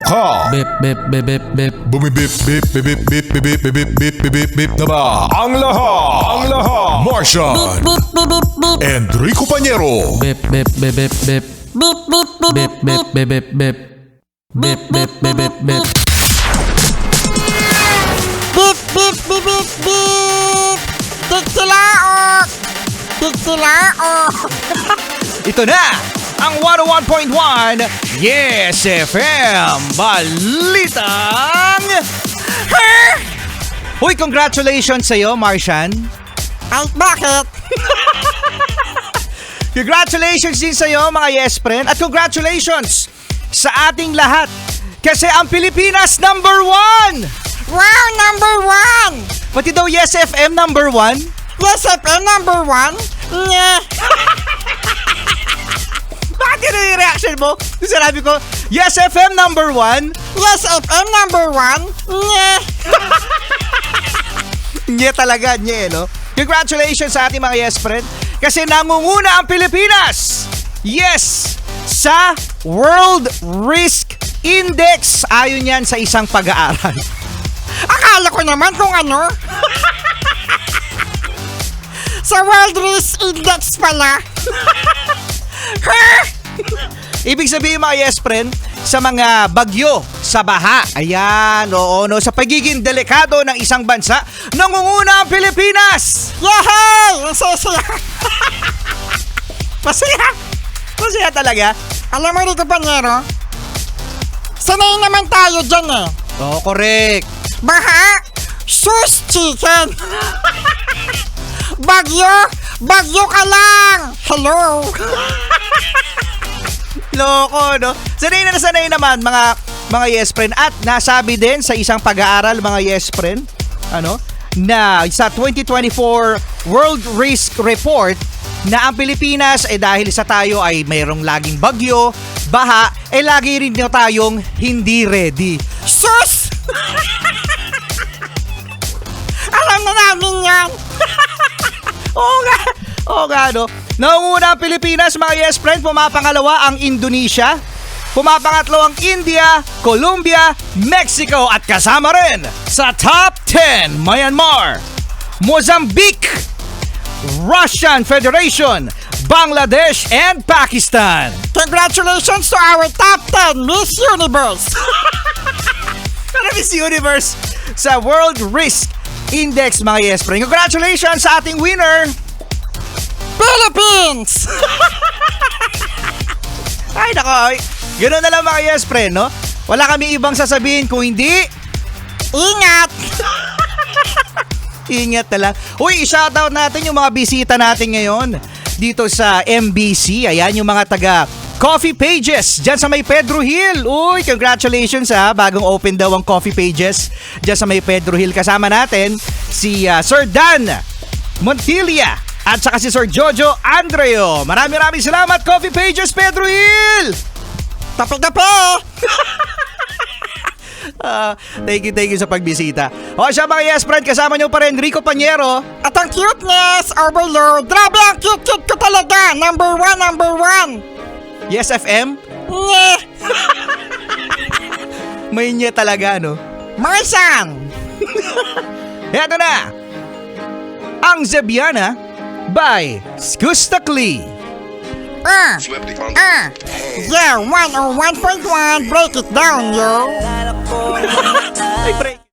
Ha! Bip, bip, bip, bip, bip. Bumibip, bip, bip, bip, bip, bip, bip, bip, bip, bip, bip na ba? Ang lahat! Martian! Enrico Pañero! Bip, bip, bip, bip, bip. Bip, bip, bip, bip, bip, bip, bip. Bip, bip, bip, bip, bip. Bip, bip, bip, bip, bip. Tigsilaok! Tigsilaok! Ito na ang 101.1 Yes FM Balitang Uy, congratulations sa'yo, Martian. Ay, bakit? Congratulations din sa'yo, mga Yes Friend. At congratulations sa ating lahat. Kasi ang Pilipinas #1! Wow, number one! Pati daw Yes FM #1. Yes, FM number one? Nye. Bakit yun yung reaction mo? Yung sinabi ko, Yes FM #1. Yes, FM number one? Nye. Nye talaga, nye, no? Congratulations sa ating mga Yes Friend. Kasi nangunguna ang Pilipinas. Yes! Sa World Risk Index. Ayon yan sa isang pag-aaral. Akala ko naman kung ano. Sa World Risk Index pala. Ibig sabihin, mga Yes Friend, sa mga bagyo, sa baha, ayan, oo, no, sa pagiging delikado ng isang bansa, nangunguna ang Pilipinas! Yehey! Masaya. Masaya! Masaya talaga. Alam mo, Rico Pañero, sanay naman tayo dyan eh. Oo, correct. Baha, sus chicken. Bagyo ka lang. Hello. Loko, no? Sanay naman, mga Yes Friend. At nasabi din sa isang pag-aaral, mga Yes Friend, na sa 2024 World Risk Report, na ang Pilipinas, dahil sa tayo ay mayroong laging bagyo, baha, lagi rin tayong hindi ready. Sus! Alam na namin yan. Oo nga, no? Nangunguna ang Pilipinas, mga Yes Friend, pumapangalawa ang Indonesia, pumapangatlo ang India, Colombia, Mexico, at kasama rin sa top 10, Myanmar, Mozambique, Russian Federation, Bangladesh, and Pakistan. Congratulations to our top 10 Miss Universe. Para Miss Universe sa World Risk Index, mga Yes Friend. Congratulations sa ating winner, Philippines! Ay, nako. Ganoon na lang, mga Yes Friend, no? Wala kami ibang sasabihin kung hindi Ingat! ingat na lang. Uy, i-shoutout natin yung mga bisita natin ngayon dito sa MBC. Ayan, yung mga taga Coffee Pages dyan sa may Pedro Hill. Uy, congratulations ha. Bagong open daw ang Coffee Pages dyan sa may Pedro Hill. Kasama natin si Sir Dan Montilla at saka si Sir Jojo Andreo. Maraming salamat, Coffee Pages Pedro Hill! Tapi-tapi! Thank you sa pagbisita. O siya, mga Yes Friend, kasama nyo pa rin Rico Pañero. At ang cuteness, overload. Grabe ang cute ko talaga. Number one. Yes FM. Nye. May nye talaga, no? Martian! Eto na, ang Zebiana by Skustakli. Yeah, 101.1, break it down, yo. Ay, break.